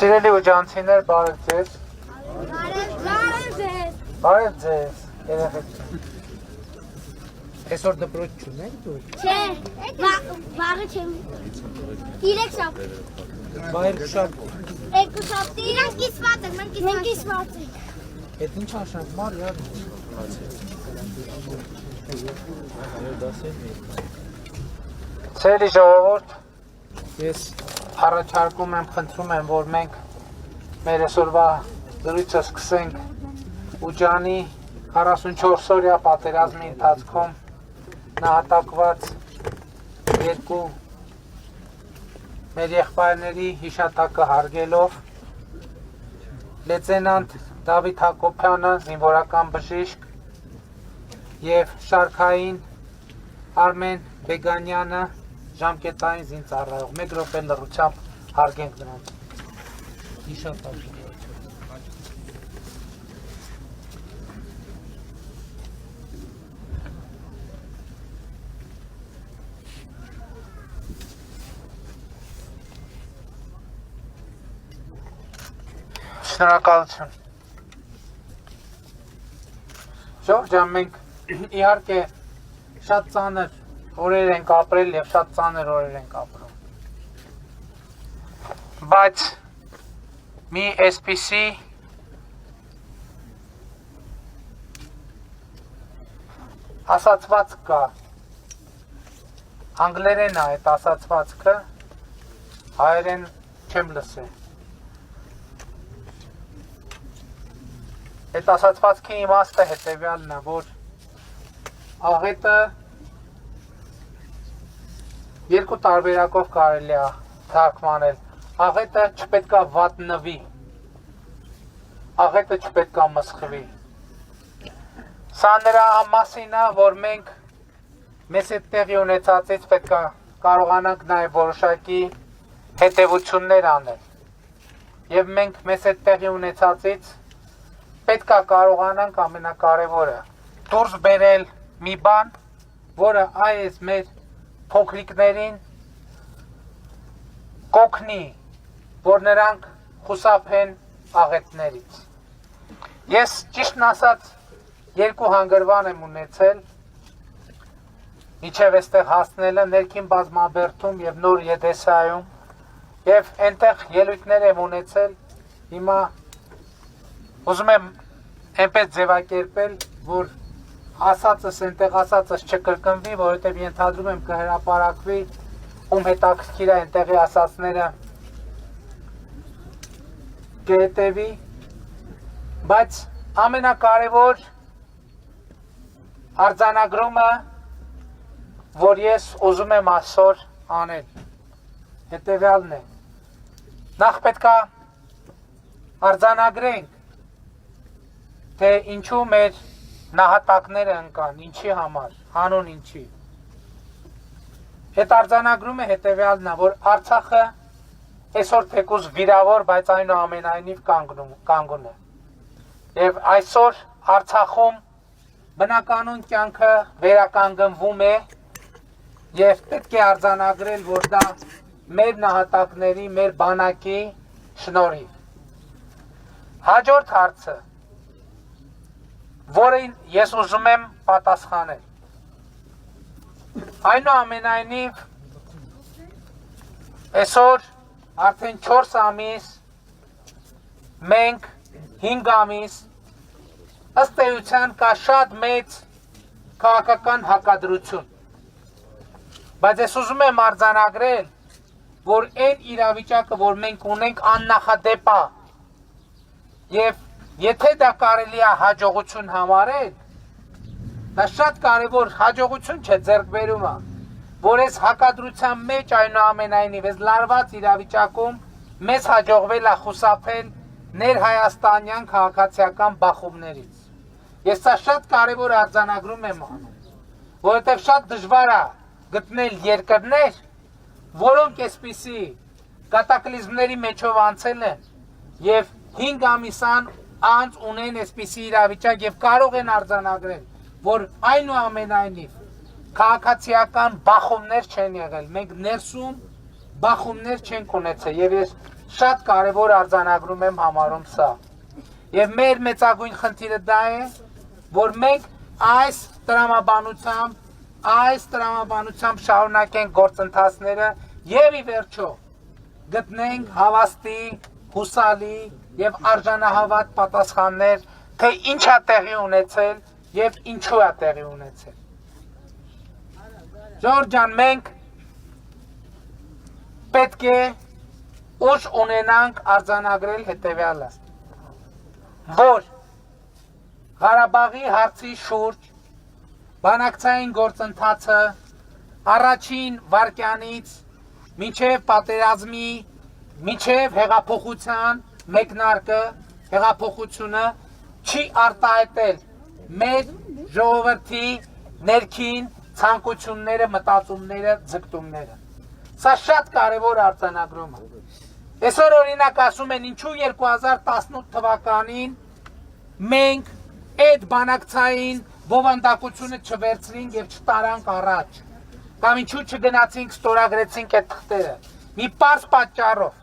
Սիրելի ուջանցիներ, բարև ձեզ։ Բարև ձեզ։ Երեխեք։ Այսօր դպրոց չունեք դուք։ Չէ, վաղը չեմ։ 3 շաբթ։ Բայր շաբթ։ 2 շաբթ։ Իրանք կիսված են, մենք կիսված ենք։ Այդ ինչ նշանակում է, յար։ Սիրելի ժողովուրդ, ես առաջարկում եմ, խնդրում եմ, որ մենք մեր այսօրվա զրույցը սկսենք Ուջանի 44-օրյա պատերազմի ընթացքում նահատակված երկու մեր եղբայրների հիշատակը հարգելով լեյտենանտ Դավիթ Հակոբյանը, զինվորական բժիշկ, եւ շարքային Արմեն Բեգանյանը, ժամկետային զինծառայող։ Մեկ րոպե լռությամբ հարգենք նրանց։ Հիշատակ։ Շնորհակալություն։ Ժողովուրդ ջան, մենք իհարկե շատ ծանր օրեր ենք ապրել եւ շատ ծանր օրեր ենք ապրում։ Բայց մի այսպիսի ասացված կա, անգլերեն է այդ ասացվածքը, հայերեն չեմ լսել։ Այդ ասացվածքի իմաստը հետևյալն է, որ աղետը երկու տարբերակով կարելի է թարգմանել։ Աղետը չպետք է վատնվի, աղետը չպետք է մսխվի։ Սա նրա մասին է, որ մենք մեզ այդ տեղի ունեցածից պետք է կարողանանք նաև որոշակի հետևություններ անել։ Եվ մենք մեզ այդ տեղի ունեցածից պետք է կարողանանք ամենակարևորը դուրս բերել մի բան, որը այս մեր փոքրիկներին կօգնի, որ նրանք խուսափեն աղետներից։ Ես ճիշտն ասած երկու հանգրվան եմ ունեցել իջև այստեղ հասնելը ներքին բազմաբերդում եւ նոր Եդեսայում եւ այնտեղ ելույթներ եմ ունեցել։ Հիմա ուզում եմ այնպես ձևակերպել, որ ասածս այնտեղ ասածս չկրկնվի, որովհետև ենթադրում եմ կհրապարակվի, ում հետաքրքիր է այնտեղի ասածները կհետևի, բայց ամենակարևոր արձանագրումը, որ ես ուզում եմ այսօր անել, հետևյալն է։ Նախ պետք է արձանագրենք, թե ինչու մեր նահատակները ընկան, ինչի համար, հանուն ինչի։ Այդ արձանագրումը հետևյալն է, որ Արցախը այսօր թեկուզ վիրավոր, բայց այնուամենայնիվ կանգուն է։ Եվ այսօր Արցախում բնականոն կյանքը վերականգնվում է եւ պետք է արձանագրել, որ դա մեր նահատակների, մեր բանակի շնորհիվ։ Հաջորդ հարցը, որին ես ուզում եմ պատասխանել։ Այնուամենայնիվ այսօր արդեն 4 ամիս, մենք 5 ամիս, ըստ էության կա շատ մեծ քաղաքական հակադրություն։ Բայց ես ուզում եմ արձանագրել, որ այն իրավիճակը, որ մենք ունենք, աննախադեպ է, եւ եթե դա կարելի է հաջողություն համարել, դա շատ կարևոր հաջողություն չէ, ձեռքբերում է, որ այս հակադրության մեջ այնուամենայնիվ այս լարված իրավիճակում մեզ հաջողվել է խուսափել ներհայաստանյան քաղաքացիական բախումներից։ Ես սա շատ կարևոր արձանագրում եմ անում, որովհետև շատ դժվար է գտնել երկրներ, որոնք այսպիսի կատակլիզմների մեջով անցել են եւ 5 ամիս անց ունեն այսպիսի իրավիճակ եւ կարող են արձանագրել, որ այնուամենայնիվ քաղաքացիական բախումներ չեն եղել, մենք ներսում բախումներ չենք ունեցել եւ ես շատ կարևոր արձանագրում եմ համարում սա։ Եվ մեր մեծագույն խնդիրը դա է, որ մենք այս տրամաբանությամբ շարունակենք գործընթացները եւ ի վերջո գտնենք հավաստի, հուսալի եւ արժանահավատ պատասխաններ, թե ինչ է տեղի ունեցել եւ ինչու է տեղի ունեցել։ Ժողովուրդ ջան, մենք պետք է ուժ ունենանք արձանագրել հետևյալը, որ Ղարաբաղի հարցի շուրջ բանակցային գործընթացը առաջին վայրկյանից մինչև պատերազմի, մինչև հեղափոխության մեկնարկը, հեղափոխությունը չի արտահայտել մեր ժողովրդի ներքին ցանկությունները, մտածումները, ձգտումները։ Սա շատ կարևոր արձանագրում է։ Այսօր օրինակ ասում են ինչու 2018 թվականին մենք այդ բանակցային բովանդակությունը չվերցրինք եւ չտարանք առաջ, կամ ինչու չգնացինք ստորագրեցինք այդ թղթերը։ Մի պարզ պատճառով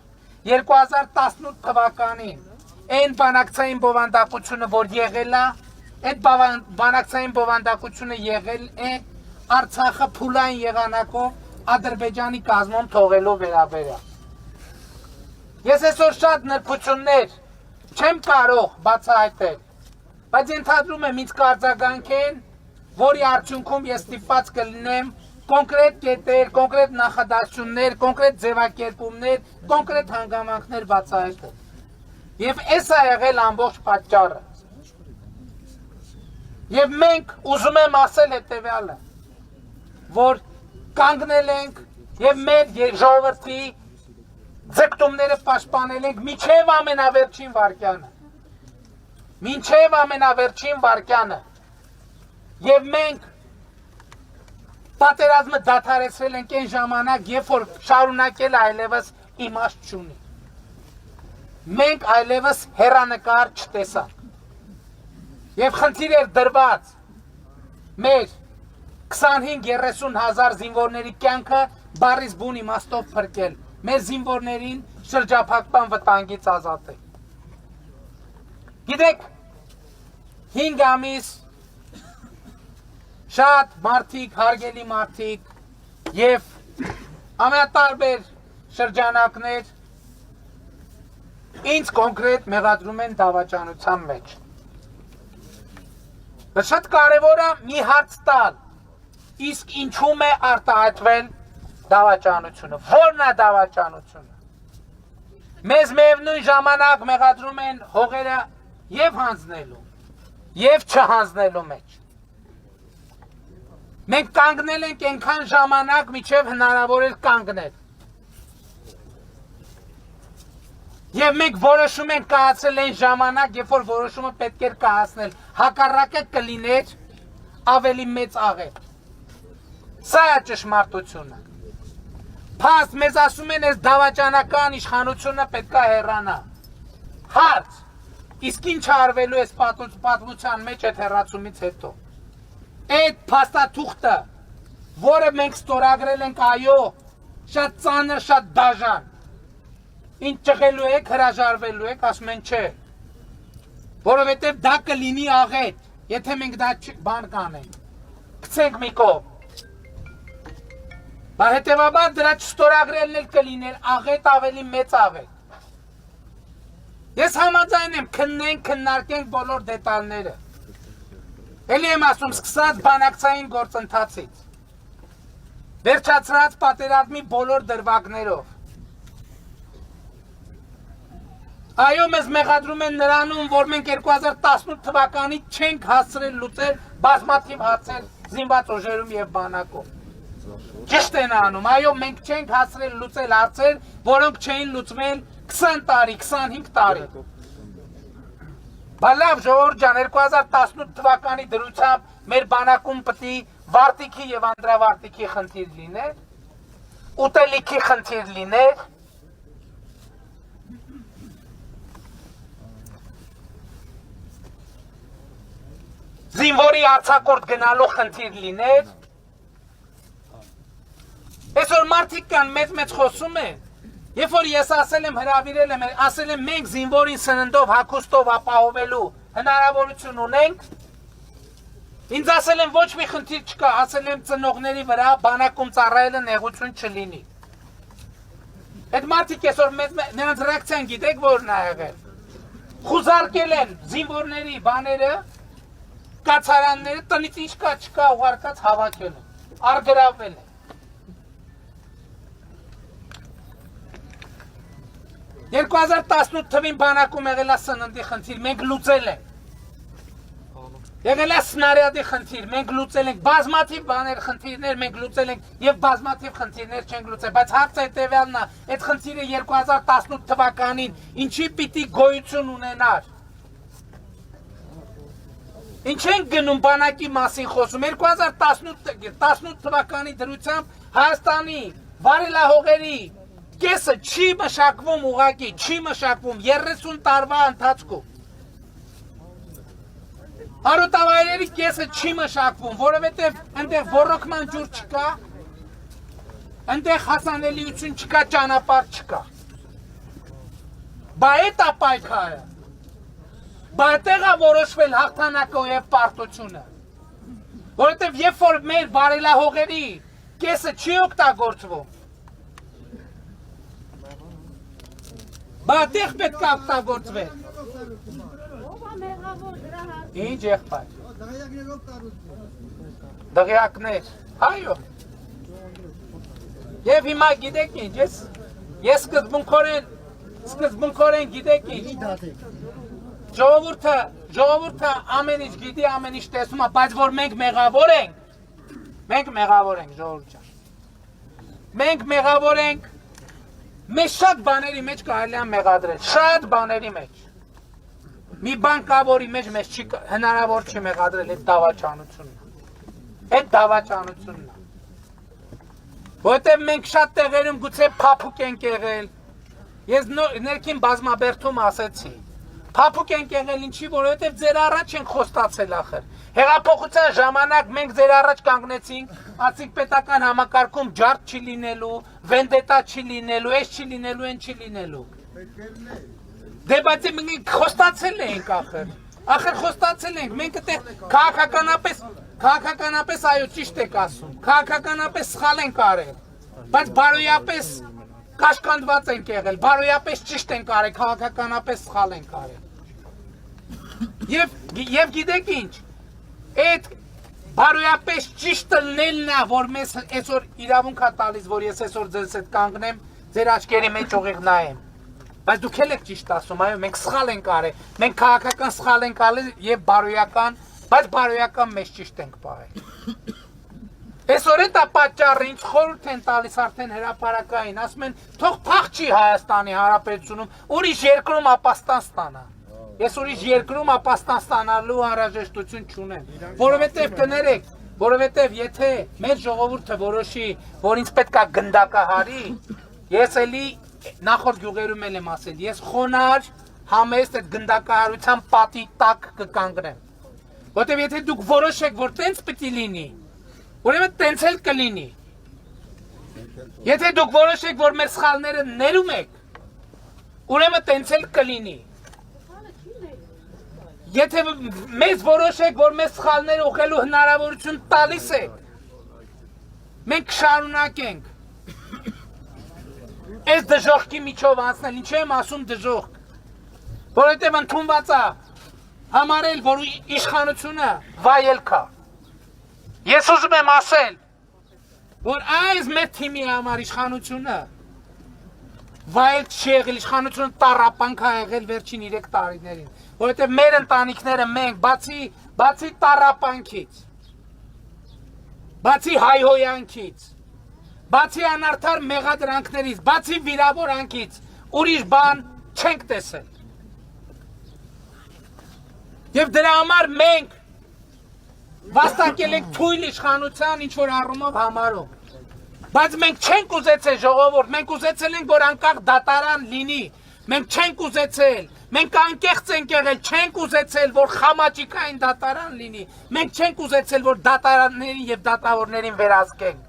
2018 թվականին այն բանակցային բովանդակությունը, որ եղել է, այդ բանակցային բովանդակությունը եղել է Արցախը փուլային եղանակով Ադրբեջանի կազմում թողելու վերաբերյալ։ Ես այսօր շատ նրբություններ չեմ կարող բացահայտել, բայց ենթադրում եմ ինձ կարձագանքեն, որի արդյունքում ես ստիպված կլինեմ կոնկրետ կետեր, կոնկրետ նախադասություններ, կոնկրետ ձևակերպումներ, կոնկրետ հանգամանքներ բացահայտել։ Եվ այս է եղել ամբողջ պատճառը։ Եվ մենք ուզում եմ ասել հետևյալը, որ կանգնել ենք եւ մեր ժողովրդի ձգտումները պաշտպանել ենք մինչեւ ամենավերջին վայրկյանը։ Մինչեւ ամենավերջին վայրկյանը։ Եվ մենք պատերազմը դադարեցրել ենք այն ժամանակ, երբ որ շարունակել այլևս իմաստ չունի։ Մենք այլևս հեռանկար չտեսանք։ Եվ խնդիր էր դրված մեր 25-30 հազար զինվորների կյանքը բառից բուն իմաստով փրկել, մեր զինվորներին շրջափակման վտանգից ազատել։ Գիտեք, 5 ամիս շատ մարդիկ, հարգելի մարդիկ եւ ամենատարբեր շրջանակներ ինձ կոնկրետ մեղադրում են դավաճանության մեջ։ Բայց շատ կարևոր է մի հարց տալ, իսկ ինչու՞մ է արտահայտվել դավաճանությունը, ո՞րն է դավաճանությունը։ Մեզ միևնույն ժամանակ մեղադրում են հողերը եւ հանձնելու, եւ չհանձնելու մեջ։ Մենք կանգնել ենք այնքան ժամանակ, մինչև հնարավոր էր կանգնել։ Եվ մենք որոշում ենք կայացրել այն ժամանակ, երբ որ որոշումը պետք էր կայացնել, հակառակը կլիներ ավելի մեծ աղետ։ Սա է ճշմարտությունը։ Փաստ մեզ ասում են, այս դավաճանական իշխանությունը պետք է հեռանա։ Հարց, իսկ ինչ արվելու է պատմության մեջ այդ հեռացումից հետո։ Այդ փաստաթուղթը, որը մենք ստորագրել ենք, այո, շատ ծանր, շատ դաժան։ Ինչ ճղելու եք, հրաժարվելու եք, ասում են չէ։ Որովհետև դա կլինի աղետ, եթե մենք դա բան կանենք։ Գցենք մի կողմ։ Բայց հետևաբար դրա չստորագրելն էլ կլիներ աղետ, ավելի մեծ աղետ։ Ես համաձայն եմ, քննարկենք բոլոր դետալները։ Էլի եմ ասում, սկսած բանակցային գործընթացից, վերջացրած պատերազմի բոլոր դրվագներով։ Այո, մեզ մեղադրում են նրանում, որ մենք 2018 թվականից չենք հասցրել լուծել բազմաթիվ հարցեր զինված ուժերում եւ բանակում։ Ճիշտ են անում, այո, մենք չենք հասցրել լուծել հարցեր, որոնք չէին լուծվել 20 տարի, 25 տարի։ Բայց լավ, ժողովուրդ ջան, 2018 թվականի դրությամբ մեր բանակում պետք է վարտիքի եւ անդրավարտիքի խնդիր լիներ, ուտելիքի խնդիր լիներ, զինվորի արձակուրդ գնալու խնդիր լիներ։ Այսօր մարդիկ կան մեծ խոսում են, Երբ որ ես ասել եմ հրավիրել եմ, ասել եմ մենք զինվորին սննդով, հագուստով ապահովելու հնարավորություն ունենք, ինձ ասել եմ ոչ մի խնդիր չկա, ասել եմ ծնողների վրա բանակում ծառայելը նեղություն չլինի։ Այդ մարդիկ այսօր նրանց ռեակցիան գիտեք որն ա եղել։ Խուզարկել են զինվորների բաները, կացարանները, տնից ինչ կա չկա ուղարկած հավաքել են, արգրավել են։ 2018 թվին բանակում եղել է սննդի խնդիր, մենք լուծել ենք։ Եղել է սնարյադի խնդիր, մենք լուծել ենք, բազմաթիվ բաներ, խնդիրներ մենք լուծել ենք եւ բազմաթիվ խնդիրներ չենք լուծել, բայց հարցը հետեւյալն է, այդ խնդիրը 2018 թվականին ինչի պիտի գոյություն ունենար։ Ինչ են գնում բանակի մասին խոսում 2018 թվականի դրությամբ Հայաստանի վարելահողերի կեսը չի մշակվում ուղղակի, չի մշակվում 30 տարվա ընթացքում։ Հարուտավայրերի կեսը չի մշակվում, որովհետև այնտեղ ոռոգման ջուր չկա, այնտեղ հասանելիություն չկա, ճանապարհ չկա։ Բա այդ է պայքարը։ Բա այդտեղ է որոշվել հաղթանակը եւ պարտությունը։ Որովհետև երբ որ մեր վարելահողերի կեսը չի օգտագործվում, բա այդտեղ պետք է օգտագործվել։ Ինչ եղբայր։ Դղյակներ, այո։ Եվ հիմա գիտեք ինչ, ես սկզբունքորեն գիտեք ինչ։ Ժողովուրդը ամեն ինչ գիտի, ամեն ինչ տեսնում է, բայց որ մենք մեղավոր ենք ժողովուրդ ջան։ Մենք մեղավոր ենք, մեզ շատ բաների մեջ կարելի է մեղադրել, շատ բաների մեջ։ Մի բան կա, որի մեջ մեզ հնարավոր չի մեղադրել, այդ դավաճանությունն է։ Որտեւ մենք շատ տեղերում գուցե փափուկ ենք եղել։ Ես ներքին բազմաբերդում ասեցի։ Փափուկ ենք եղել ինչի, որովհետեւ ձեր առաջ ենք խոստացել ախր։ Հեղափոխության ժամանակ մենք ձեր առաջ կանգնեցինք, ասիկ պետական համակարգում ջարդ չի լինելու, վենդետա չի լինելու, այս չի լինելու, այն չի լինելու։ Դե բայց մենք խոստացել ենք ախր խոստացել ենք, մենք այդտեղ քաղաքականապես այո ճիշտ եք ասում, քաղաքականապես սխալ ենք արել, բայց բարոյապես կաշկանդված ենք եղել, բարոյապես ճիշտ ենք արել, քաղաքականապես սխալ ենք արել։ Եվ գիտեք ինչ, այդ բարոյապես ճիշտը լինելն է, որ մեզ այսօր իրավունք է տալիս, որ ես այսօր ձեզ հետ կանգնեմ, ձեր աչքերի մեջ ուղիղ նայեմ։ Բայց դուք էլ եք ճիշտ ասում, այո, մենք սխալ ենք արել, մենք քաղաքական սխալ ենք արել եւ բարոյական, բայց բարոյական մեզ ճիշտ ենք պահել։ Այսօր դա պատճառը ինչ խորհուրդ են տալիս արդեն հրապարակային, ասում են, թող փախչի Հայաստանի Հանրապետությունում, ուրիշ երկրում ապաստան ստանա։ Ես ուրիշ երկրում ապաստան ստանալու անհրաժեշտություն չունեմ, որովհետեւ կներեք, որովհետեւ եթե մեր ժողովուրդը որոշի, որ ինձ պետքա գնդակահարի, ես էլի նախորդ գյուղերում եմ ասել, ես խոնար համեստ այդ գնդակահարության պատի տակ կկանգնեմ։ Որտեւ եթե դուք որոշեք, որ տենց պիտի լինի, ուրեմն տենց էլ կլինի։ Եթե դուք որոշեք, որ մեր սխալները ներում եք, ուրեմն տենց էլ կլինի։ Եթե մեզ որոշեք, որ մեր սխալները ուղղելու հնարավորություն տալիս եք, մենք կշարունակենք այս դժողքի միջով անցնել, ինչ եմ ասում դժողք, որովհետև ընդունված է համարել, որ իշխանությունը վայելք է։ Ես ուզում եմ ասել, որ այս մեր թիմի համար իշխանությունը վայելք չի եղել, իշխանությունը տառապանք է եղել վերջին 3 տարիներին, որովհետև մեր ընտանիքները մենք բացի տառապանքից, բացի հայհոյանքից, բացի անարդար մեղադրանքներից, բացի վիրավորանքից, ուրիշ բան չենք տեսել։ Եվ դրա համար մենք վաստակել ենք թույլ իշխանության ինչ-որ առումով համարում։ Բայց մենք չենք ուզեցել ժողովուրդ, մենք ուզեցել ենք, որ անկախ դատարան լինի, մենք չենք ուզեցել, մենք անկեղծ ենք եղել, չենք ուզեցել, որ խամաճիկային դատարան լինի, մենք չենք ուզեցել, որ դատարաններին եւ դատավորներին վերահսկենք,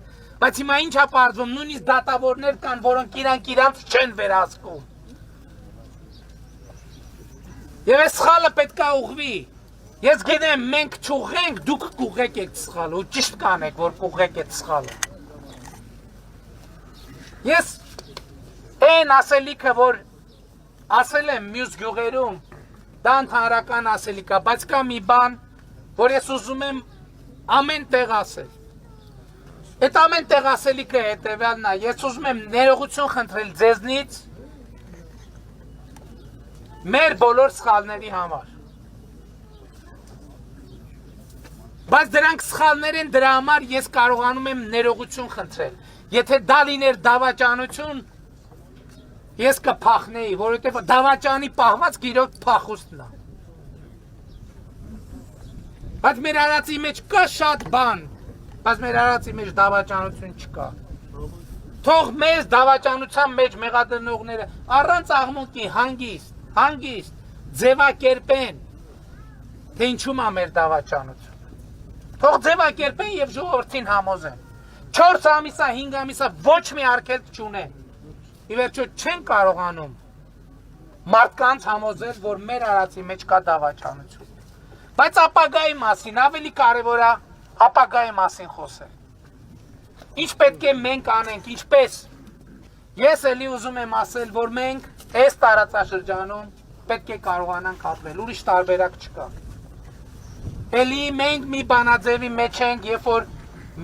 Բայց հիմա ինչ է պարզվում, նույնիսկ դատավորներ կան, որոնք իրանք չեն վերահսկում։ Եվ այս սխալը պետք է ուղղվի։ Ես գիտեմ, մենք չուղղենք, դուք կուղղեք այդ սխալը, ու ճիշտ կանեք, որ կուղղեք այդ սխալը։ Ես այն ասելիքը, որ ասել եմ մյուս գյուղերում, դա ընդհանրական ասելիք է, բայց կա մի բան, որ ես ուզում եմ ամեն տեղ ասել։ Այդ ամեն տեղ ասելիքը հետևյալն է, ես ուզում եմ ներողություն խնդրել ձեզնից մեր բոլոր սխալների համար։ Բայց դրանք սխալներ են, դրա համար ես կարողանում եմ ներողություն խնդրել։ Եթե դա լիներ դավաճանություն, ես կփախնեի, որովհետև դավաճանի պահվածք իրոք փախուստն է։ Բայց մեր արածի մեջ կա շատ բան, բայց մեր արածի մեջ դավաճանություն չկա։ Թող մեզ դավաճանության մեջ մեղադրնողները առանց աղմուկի հանգիստ ձևակերպեն, թե ինչու է մեր դավաճանությունը։ Թող ձևակերպեն եւ ժողովրդին համոզեն։ 4 ամիսա, 5 ամիսա ոչ մի արգելք չունեն։ Ի վերջո չեն կարողանում մարդկանց համոզել, որ մեր արածի մեջ կա դավաճանություն։ Բայց ապագայի մասին ավելի կարևոր է ապագայի մասին խոսել։ Ինչ պետք է մենք անենք, ինչպես։ Ես էլի ուզում եմ ասել, որ մենք այս տարածաշրջանում պետք է կարողանանք ապրել, ուրիշ տարբերակ չկա։ Էլի մենք մի բանաձևի մեջ ենք, երբ որ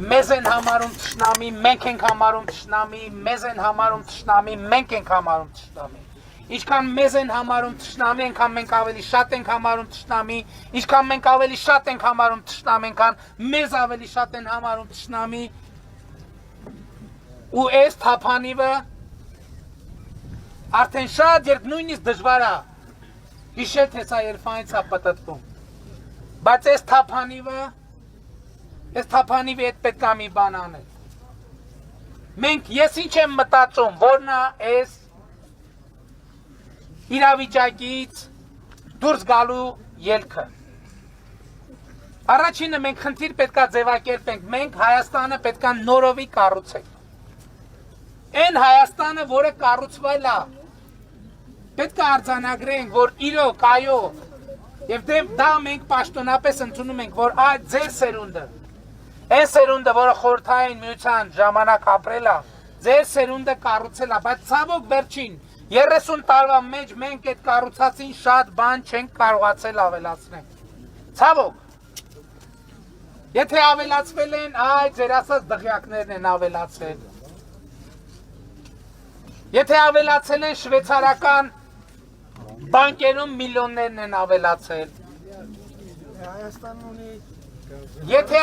մեզ են համարում թշնամի, մենք ենք համարում թշնամի, մեզ են համարում թշնամի, մենք ենք համարում թշնամի։ Ինչքան մեզ են համարում թշնամի, այնքան մենք ավելի շատ ենք համարում թշնամի, ինչքան մենք ավելի շատ ենք համարում թշնամի, այնքան մեզ ավելի շատ են համարում թշնամի։ Ու այս թափանիվը արդեն շատ երբ նույնիսկ դժվար է հիշել, թե սա երբանից է պտտվում։ Բայց այս թափանիվի հետ պետք է մի բան անել։ Մենք ես ինչ եմ մտածում, որն է այս իրավիճակից դուրս գալու ելքը։ Առաջինը մենք խնդիր պետք է ձևակերպենք, մենք Հայաստանը պետք է նորովի կառուցենք։ Այն Հայաստանը, որը կառուցվել է, պետք է արձանագրենք, որ իրոք, այո, եւ դա մենք պաշտոնապես ընդունում ենք, որ այդ ձեր սերունդը, այն սերունդը, որը խորհրդային միության ժամանակ ապրել է, ձեր սերունդը կառուցել է, բայց ցավոք վերջին 30 տարվա մեջ մենք այդ կառուցածին շատ բան չենք կարողացել ավելացնել։ Ցավոք։ Եթե ավելացվել են, այ ձեր ասած դղյակներն են ավելացել։ Եթե ավելացել են շվեյցարական բանկերում միլիոններն են ավելացել։ Եթե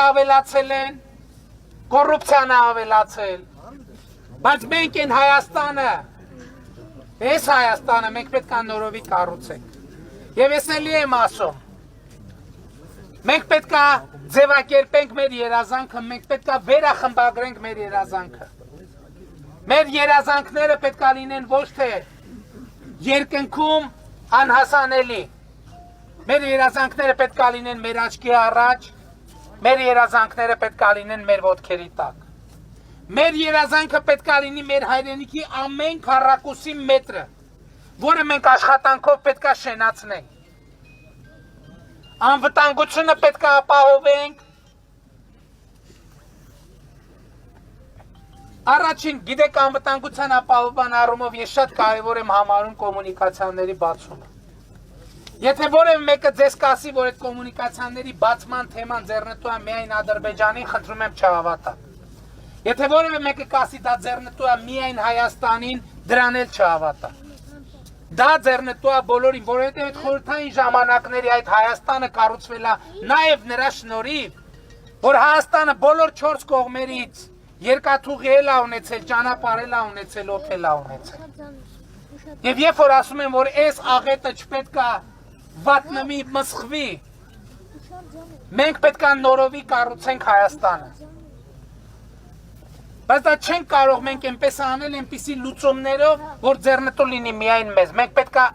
ավելացել են, կոռուպցիան է ավելացել։ Բայց մենք են Հայաստանը, այս Հայաստանը մենք պետք է նորովի կառուցենք։ Եվ ես էլի եմ ասում, մենք պետք է ձևակերպենք մեր երազանքը, մենք պետք է վերախմբագրենք մեր երազանքը։ Մեր երազանքները պետք է լինեն ոչ թե երկնքում անհասանելի։ Մեր երազանքները պետք է լինեն մեր աչքի առաջ, մեր երազանքները պետք է լինեն մեր ոտքերի տակ։ Մեր երազանքը պետք է լինի մեր հայրենիքի ամեն քառակուսի մետրը, որը մենք աշխատանքով պետք է շենացնենք։ Անվտանգությունը պետք է ապահովենք։ Առաջին, գիտեք, անվտանգության ապահովման առումով ես շատ կարևոր եմ համարում կոմունիկացիաների բացումը։ Եթե որևէ մեկը ձեզ կասի, որ այդ կոմունիկացիաների բացման թեման ձեռնտու է միայն Ադրբեջանին, խնդրում եմ չհավատալ։ Եթե որևէ մեկը կասի դա ձեռնտու է միայն Հայաստանին, դրան էլ չհավատալ։ Դա ձեռնտու է բոլորին, որովհետև այդ խորհրդային ժամանակների այդ Հայաստանը կառուցվել է նաև նրա շնորհիվ, որ Հայաստանը բոլոր 4 կողմերից երկաթուղի էլ է ունեցել, ճանապարհ էլ է ունեցել, օդել է ունեցել։ Եվ երբ որ ասում եմ, որ այս աղետը չպետք է վատնվի, մսխվի, մենք պետք է նորովի կառուցենք Հայաստանը։ Բայց դա չենք կարող մենք այնպես անել, այնպիսի լուծումներով, որ ձեռնտու լինի միայն մեզ։ Մենք պետք է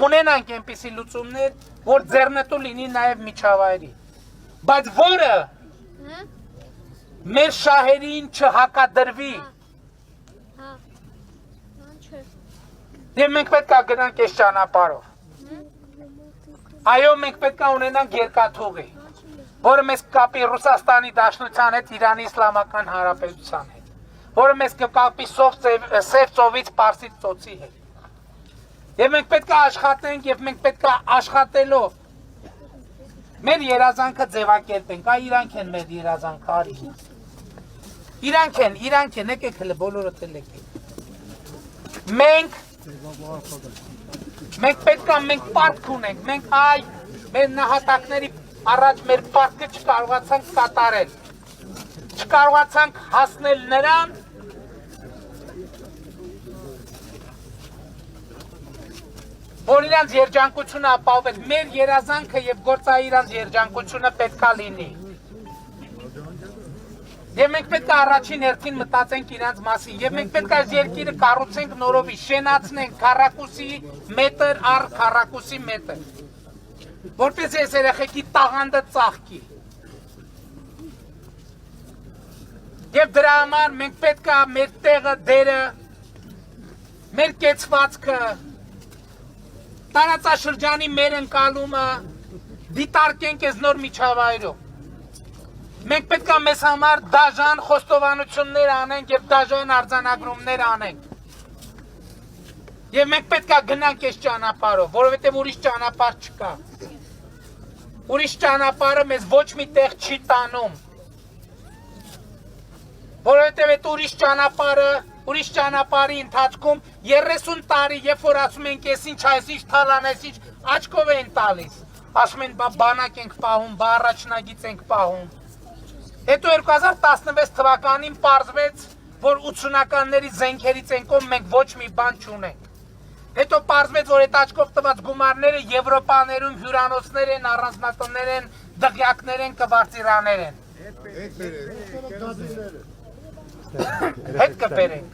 ունենանք այնպիսի լուծումներ, որ ձեռնտու լինի նաև միջավայրի։ Բայց որը մեր շահերին չհակադրվի։ Եվ մենք պետք է գնանք այս ճանապարհով։ Այո, մենք պետք է ունենանք երկաթուղի, որը մեզ կապի Ռուսաստանի Դաշնության հետ, Իրանի Իսլամական Հանրապետության հետ, որը մեզ կկապի Սև ծովից Պարսից ծոցի հետ։ Եվ մենք պետք է աշխատենք, եւ մենք պետք է աշխատելով մեր երազանքը ձևակերպենք, այ իրանք են մեր երազանքը, արի։ Իրանք են, եկեք հələ բոլորդ էլ եկեք։ Մենք պետք է մենք պարտք ունենք, մենք այ մեր նահատակների առաջ մեր պարտքը չկարողացանք կատարել, չկարողացանք հասնել նրան, որ իրանց երջանկությունը ապահովել, մեր երազանքը եւ գործայի իրանց երջանկությունը պետք է լինի։ Եվ մենք պետք է առաջին հերթին մտածենք իրանց մասին, եւ մենք պետք է այս երկիրը կառուցենք նորովի, շենացնենք քառակուսի մետր առ քառակուսի մետր, որպես այս երեխեքի տաղանդը ծաղկի։ Եվ դրա համար մենք պետք է մեր տեղը, դերը, մեր կեցվածքը, տարածաշրջանի մեր ընկալումը դիտարկենք այս նոր միջավայրում։ Մենք պետք է մեզ համար դաժան խոստովանություններ անենք եւ դաժան արձանագրումներ անենք։ Եվ մենք պետք է գնանք այս ճանապարհով, որովհետեւ ուրիշ ճանապարհ չկա։ Ուրիշ ճանապարհը մեզ ոչ մի տեղ չի տանում։ Որովհետեւ այդ ուրիշ ճանապարհի ընթացքում 30 տարի, երբ որ ասում ենք ես ինչ այս ինչ թալան այս ինչ աչքով են տալիս, ասում են բանակ ենք պահում, առաջնագիծ ենք պահում։ Հետո 2016 թվականին պարզվեց, որ 80-ականների զենքերից ենքով մենք ոչ մի բան չունենք։ Հետո պարզվեց, որ այդ աչքով տված գումարները Եվրոպաներում հյուրանոցներ են, առանձնատներ են, դղյակներ են, կվարտիրաներ են։ Հետ կբերենք։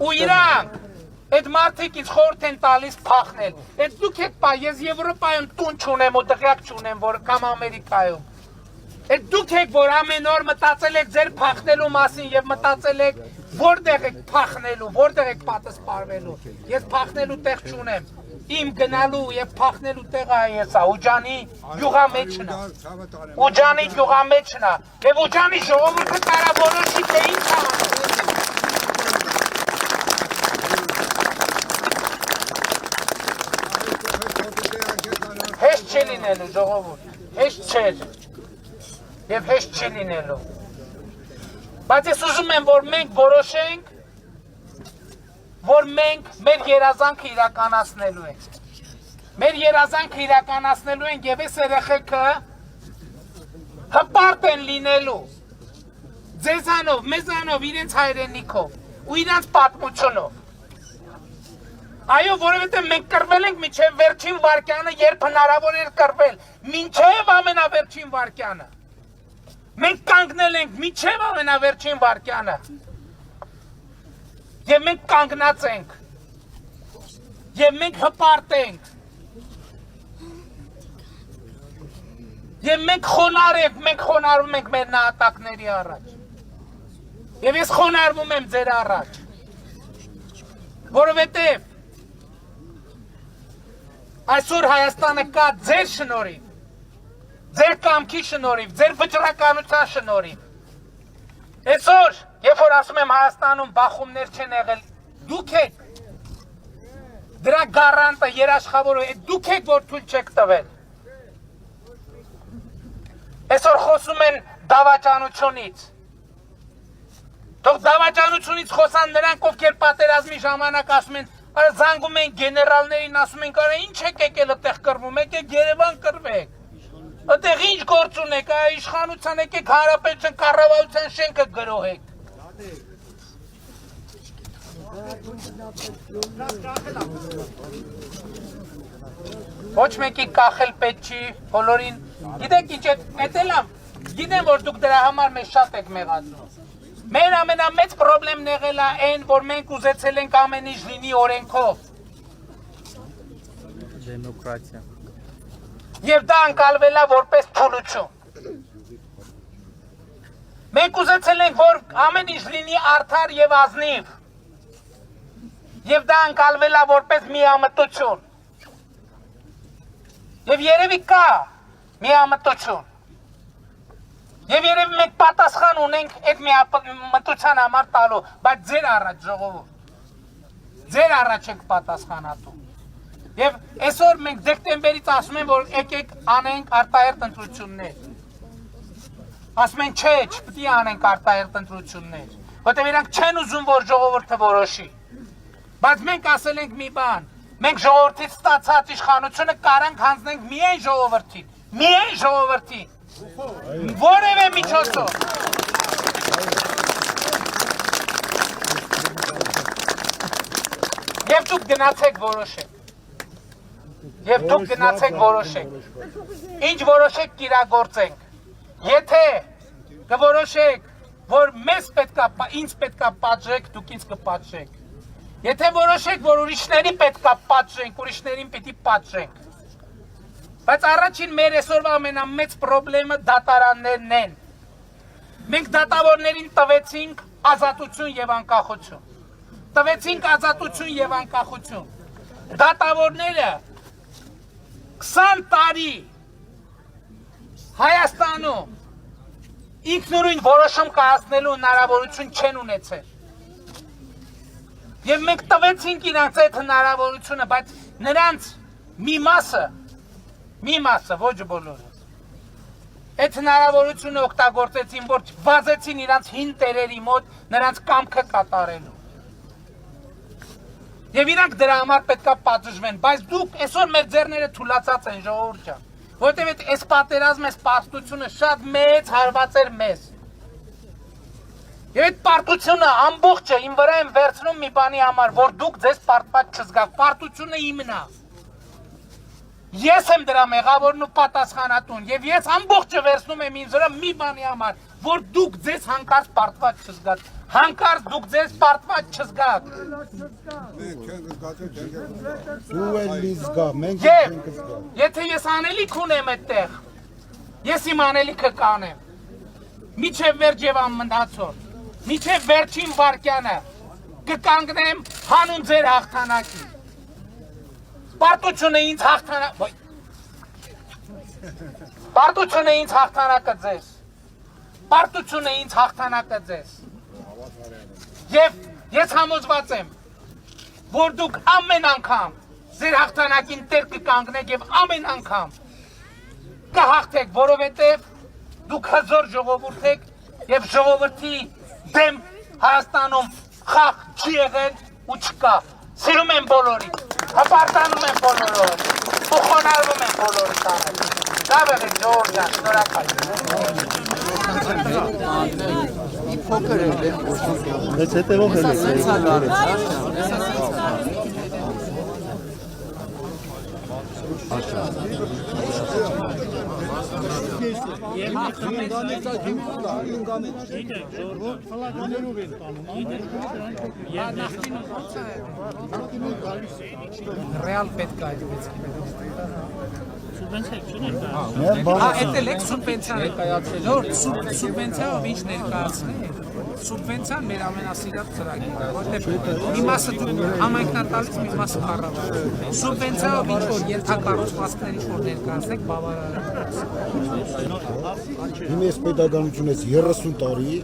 Ու իրանք, այդ մարդիկ ինձ խորհուրդ են տալիս փախնել։ Այդ դուք եք պա, ես Եվրոպայում տուն չունեմ ու դղյակ չունեմ, որ կամ Ամերիկայում։ Այդ դուք եք, որ ամեն օր մտածել եք ձեր փախնելու մասին եւ մտածել եք որտեղ եք փախնելու, որտեղ եք պատասպարվելու։ Ես փախնելու տեղ չունեմ։ Իմ գնալու եւ փախնելու տեղը այս է, Ուջանի գյուղա մեջն է։ Ուջանի գյուղա մեջն է։ Եվ Ուջանի ժողովուրդը կարա որոշի թե ինչ անի։ Հեշտ չի լինելու ժողովուրդ, հեշտ չէր և հեշտ չի լինելու, բայց ես ուզում եմ, որ մենք որոշենք, որ մենք մեր երազանքը իրականացնելու ենք, մեր երազանքը իրականացնելու ենք և այս երեխեքը հպարտ են լինելու, ձեզանով, մեզանով, իրենց հայրենիքով ու իրենց պատմությունով։ Այո, որովհետև մենք կռվել ենք մինչև վերջին վարկյանը, երբ հնարավոր էր կռվել, մինչև ամենավերջին վարկյանը։ Մենք կանգնել ենք մինչև ամենավերջին վարկյանը։ Եվ մենք կանգնած ենք։ Եվ մենք հպարտ ենք։ Եվ մենք խոնար ենք, մենք խոնարվում ենք մեր նահատակների առաջ։ Եվ ես խոնարվում եմ ձեր առաջ։ Որովհետև այսօր Հայաստանը կա ձեր շնորհիվ, ձեր կամքի շնորհիվ, ձեր վճռականության շնորհիվ։ Այսօր, երբ որ ասում եմ Հայաստանում բախումներ չեն եղել, դուք եք դրա գարանտը, երաշխավորը, դուք եք, որ թույլ չեք տվել։ Այսօր խոսում են դավաճանությունից։ Թող դավաճանությունից խոսան նրանք, ովքեր պատերազմի ժամանակ ասում են, զանգում են գեներալներին, ասում են, կարա ինչ եք եկել այդտեղ կռվում, եկեք Երևան կռվեք։ Այդտեղ ինչ գործ ունեք, իշխանության եկեք հանրապետության կառավարության շենքը գրոհեք։ Ոչ մեկի կախել պետք չի, բոլորին, գիտեք ինչ էդ էլ եմ, գիտեմ, որ դուք դրա համար մեզ շատ եք մեղադրում։ Մեր ամենամեծ պրոբլեմն եղել է այն, որ մենք ուզեցել ենք ամեն ինչ լինի օրենքով։ Դեմոկրատիա։ Եվ դա ընկալվել է որպես թուլություն։ Մենք ուզեցել ենք, որ ամեն ինչ լինի արդար եւ ազնիվ։ Եվ դա անցալվել է որպես միամտություն։ Եվ երևի կա միամտություն։ Եվ երևի մենք պատասխան ունենք այդ միամտության համար տալու, բայց ձեր առաջ ժողովուրդ։ Ձեր առաջ ենք պատասխանատու։ Եվ այսօր մենք դեկտեմբերից ասում ենք, որ եկեք անենք արտահերթ ընտրություններ։ Ասում են չէ, չպետք է անենք արտահերթ ընտրություններ, որտեղ իրանք չեն ուզում, որ ժողովուրդը որոշի։ Բայց մենք ասել ենք մի բան, մենք ժողովրդից ստացած իշխանությունը կարանք հանձնենք միայն ժողովրդին, որևէ միջոցով։ Եվ դուք գնացեք որոշեք։ Ինչ որոշեք կիրագործենք։ Եթե կորոշեք, որ ինձ պետքա պատժեք, դուք ինձ կպատժեք։ Եթե որոշեք, որ ուրիշների պետքա պատժենք, ուրիշներին պիտի պատժենք։ Բայց առաջին մեր այսօրվա ամենամեծ պրոբլեմը դատարաններն են։ Մենք դատավորներին տվեցինք ազատություն եւ անկախություն։ Դատավորները 20 տարի Հայաստանում ինքնուրույն որոշում կայացնելու հնարավորություն չեն ունեցել։ Եվ մենք տվեցինք իրանց այդ հնարավորությունը, բայց նրանց մի մասը, ոչ բոլորը, այդ հնարավորությունը օգտագործեցին, որ վազեցին իրանց հին տերերի մոտ նրանց կամքը կատարելու։ Եվ իրանք դրա համար պետքա պատժվեն, բայց դուք այսօր մեր ձեռները թուլացած են ժողովուրդ ջան, որտեղ այս պատերազմը, այս պարտությունը շատ մեծ հարված էր մեզ։ Եվ այդ պարտությունը ամբողջը իմ վրա եմ վերցնում մի բանի համար, որ դուք ձեզ պարտված չզգաք, պարտությունը իմն է։ Ես եմ դրա մեղավորն ու պատասխանատուն, եւ ես ամբողջը վերցնում եմ ինձ վրա մի բանի համար, որ դուք ձեզ հանկարծ պարտված չզգաք, հանկարծ դուք ձեզ պարտված չզգաք։ Եվ եթե ես անելիք ունեմ այդտեղ, ես իմ անելիքը կանեմ, միջև վերջ եւ անմնացող, միջև վերջին վարկյանը կկանգնեմ հանուն ձեր հաղթանակի։ Պարտությունը ինձ հաղթանակը ձեզ։ Եվ ես համոզված եմ, որ դուք ամեն անգամ ձեր հաղթանակին տեր կկանգնեք եւ ամեն անգամ կհաղթեք, որովհետեւ դուք հզոր ժողովուրդ եք եւ ժողովրդի դեմ Հայաստանում խաղ չի եղել ու չկա։ Սիրում եմ բոլորին, հպարտանում եմ բոլորին, ու խոնարհվում եմ բոլորի տանը։ Լավ եղեք ժողովուրդ ջան, շնորհակալ Ռեալ պետք է այդպես։ Այդ էլ եք սուբվենցիա ներկայացրել, որ սուբվենցիայով ինչ ներկայացնել, սուբվենցիան մեր ամենասիրած ծրագիրն է, որտեղ մի մասը համայնքն է տալիս, մի մասը կառավարությունը։ Սուբվենցիայով ինչ որ ենթակառուցվածքներ ինչ որ ներկայացնեք, բավարար է։ Իմ ես պետականություն ես 30 տարի,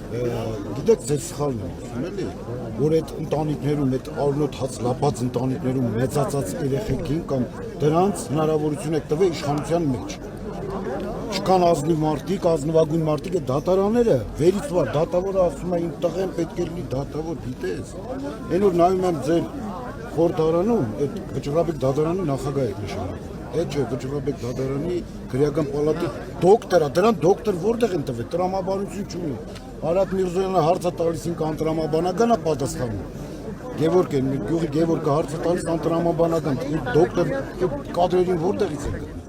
գիտեք ձեր սխալն է, էլի, որ այդ ընտանիքներում, այդ արնոտ հաց լապած ընտանիքներում մեծացած երեխեքին կամ դրանց հնարավորություն եք տվել իշխանության մեջ։ Չկան ազնիվ մարդիկ, ազնվագույն մարդիկ, այդ դատարանները վերից վար, դատավորը ասում է իմ տղեն պետք է լինի դատավոր, գիտես։ Այն որ նայում եմ ձեր խորհրդարանում, այդ Վճռաբեկ դատարանի նախագահ եք նշանակում։ Այդ չէ, Վճռաբեկ դատարանի քրեական պալատի դոկտորա, դրան դոկտոր որտեղ են տվել, տրամաբանություն չունի։ Արադ Միրզոյանը հարցը տալիս ինքը անտրամաբանական է պատասխանում։ Գևորգ են, գյուղի Գևորգը հարցը տալիս անտրամաբանական, դոկտոր կադրերին որտեղից է գտնում։